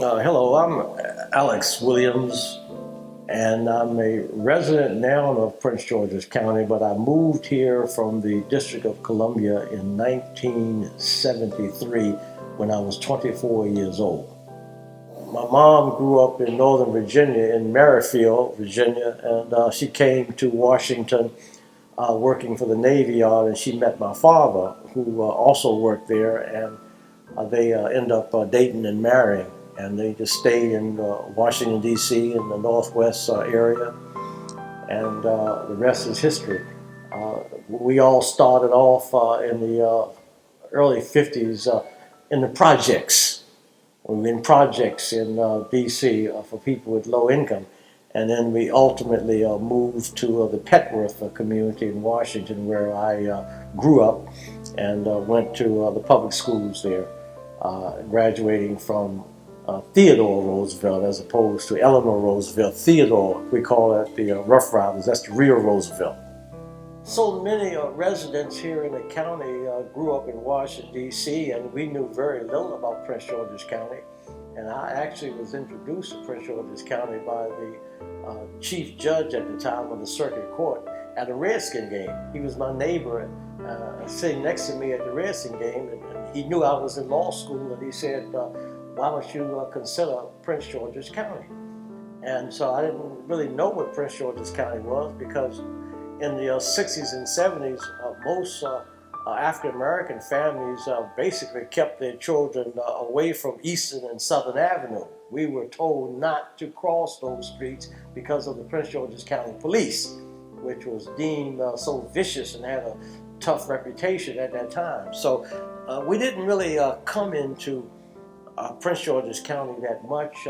Hello, I'm Alex Williams, and I'm a resident now of Prince George's County, but I moved here from the District of Columbia in 1973 when I was 24 years old. My mom grew up in Northern Virginia, in Merrifield, Virginia, and she came to Washington working for the Navy Yard, and she met my father, who also worked there, and they end up dating and marrying, and they just stayed in Washington D.C. in the Northwest area, and the rest is history. We all started off in the early '50s in the projects. We were in projects in D.C. For people with low income, and then we ultimately moved to the Petworth community in Washington, where I grew up and went to the public schools there, graduating from Theodore Roosevelt as opposed to Eleanor Roosevelt. Theodore, we call it the Rough Riders. That's the real Roosevelt. So many residents here in the county grew up in Washington, D.C., and we knew very little about Prince George's County. And I actually was introduced to Prince George's County by the chief judge at the time of the circuit court at a Redskin game. He was my neighbor sitting next to me at the Redskin game, and he knew I was in law school, and he said, why don't you consider Prince George's County? And so I didn't really know what Prince George's County was, because in the 60s and 70s, most African American families basically kept their children away from Eastern and Southern Avenue. We were told not to cross those streets because of the Prince George's County Police, which was deemed so vicious and had a tough reputation at that time. So we didn't really come into Prince George's County that much.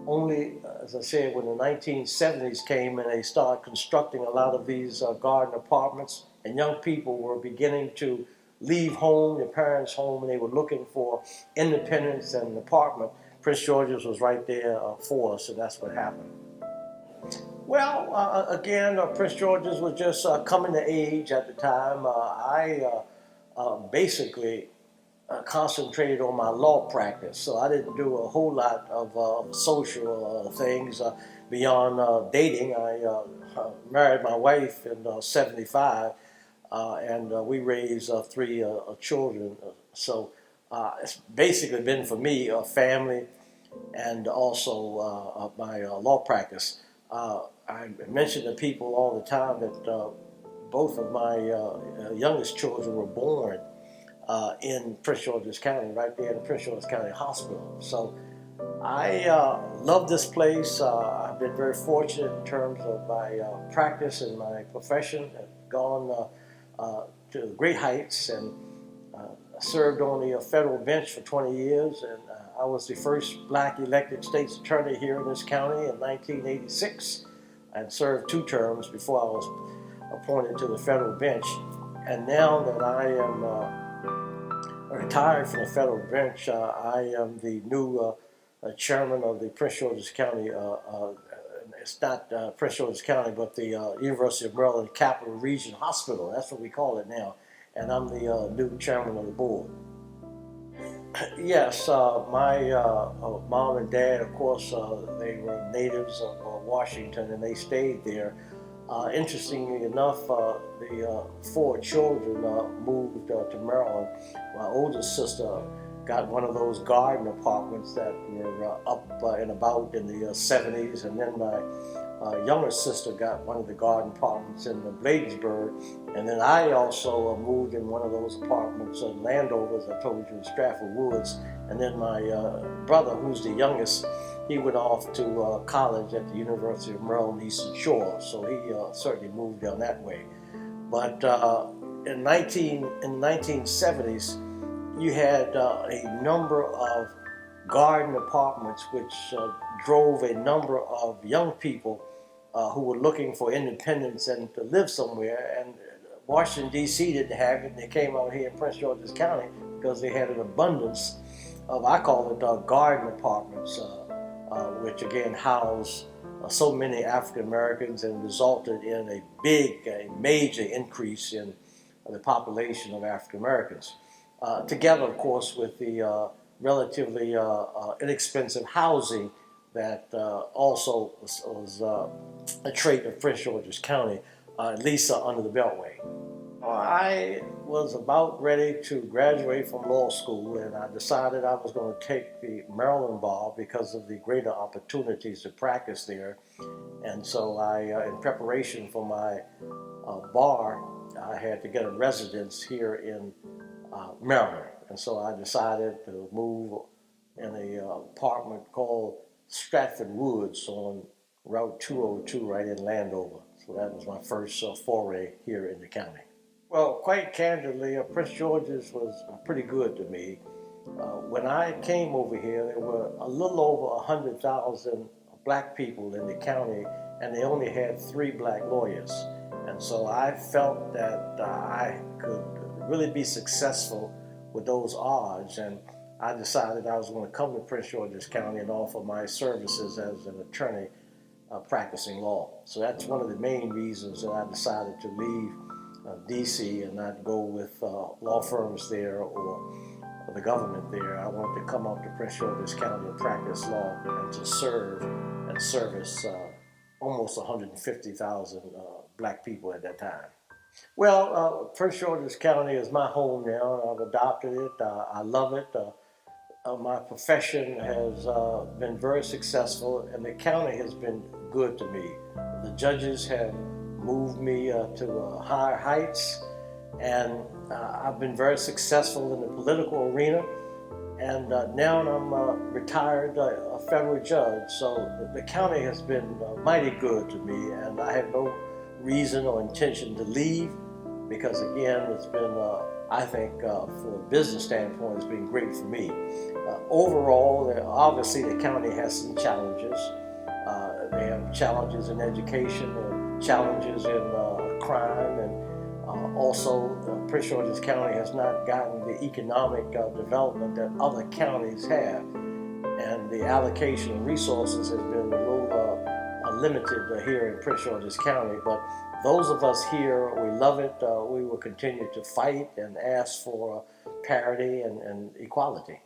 Only, as I said, when the 1970s came and they started constructing a lot of these garden apartments, and young people were beginning to leave home, their parents' home, and they were looking for independence and an apartment. Prince George's was right there for us, and that's what happened. Well, again, Prince George's was just coming to age at the time. I basically concentrated on my law practice, so I didn't do a whole lot of social things beyond dating. I married my wife in '75, and we raised three children. So it's basically been for me a family and also my law practice. I mention to people all the time that both of my youngest children were born in Prince George's County, right there in the Prince George's County Hospital. So I love this place. I've been very fortunate in terms of my practice and my profession. I've gone to great heights, and served on the federal bench for 20 years, and I was the first black elected state's attorney here in this county in 1986, and served 2 terms before I was appointed to the federal bench. And now that I am retired from the federal bench, I am the new chairman of the Prince George's County, it's not Prince George's County, but the University of Maryland Capital Region Hospital. That's what we call it now. And I'm the new chairman of the board. Yes, my mom and dad, of course, they were natives of Washington, and they stayed there. Interestingly enough, the 4 children moved to Maryland. My oldest sister got one of those garden apartments that were up and about in the '70s, and then my younger sister got one of the garden apartments in Bladensburg, and then I also moved in one of those apartments in Landover, as I told you, in Stratford Woods. And then my brother, who's the youngest, he went off to college at the University of Maryland Eastern Shore, so he certainly moved down that way. But in the 1970s, you had a number of garden apartments which drove a number of young people who were looking for independence and to live somewhere. And Washington, D.C. didn't have it, and they came out here in Prince George's County because they had an abundance of, I call it, garden apartments, which again housed so many African Americans and resulted in a major increase in the population of African Americans. Together, of course, with the relatively inexpensive housing that also was a trait of Prince George's County, at least under the Beltway. I was about ready to graduate from law school, and I decided I was going to take the Maryland bar because of the greater opportunities to practice there. And so in preparation for my bar, I had to get a residence here in Maryland. And so I decided to move in a apartment called Stratford Woods on Route 202 right in Landover. So that was my first foray here in the county. Well, quite candidly, Prince George's was pretty good to me. When I came over here, there were a little over 100,000 black people in the county, and they only had 3 black lawyers. And so I felt that I could really be successful with those odds, and I decided I was going to come to Prince George's County and offer my services as an attorney practicing law. So that's one of the main reasons that I decided to leave DC and not go with law firms there or the government there. I wanted to come up to Prince George's County and practice law and to serve and service almost 150,000 black people at that time. Well, Prince George's County is my home now. I've adopted it. I love it. My profession has been very successful, and the county has been good to me. The judges have moved me to higher heights, and I've been very successful in the political arena. And now I'm retired a federal judge, so the county has been mighty good to me, and I have no reason or intention to leave because, again, it's been, I think, from a business standpoint, it's been great for me. Overall, obviously, the county has some challenges. They have challenges in education and challenges in crime, and also Prince George's County has not gotten the economic development that other counties have, and the allocation of resources has been a little limited here in Prince George's County. But those of us here, we love it. We will continue to fight and ask for parity and equality.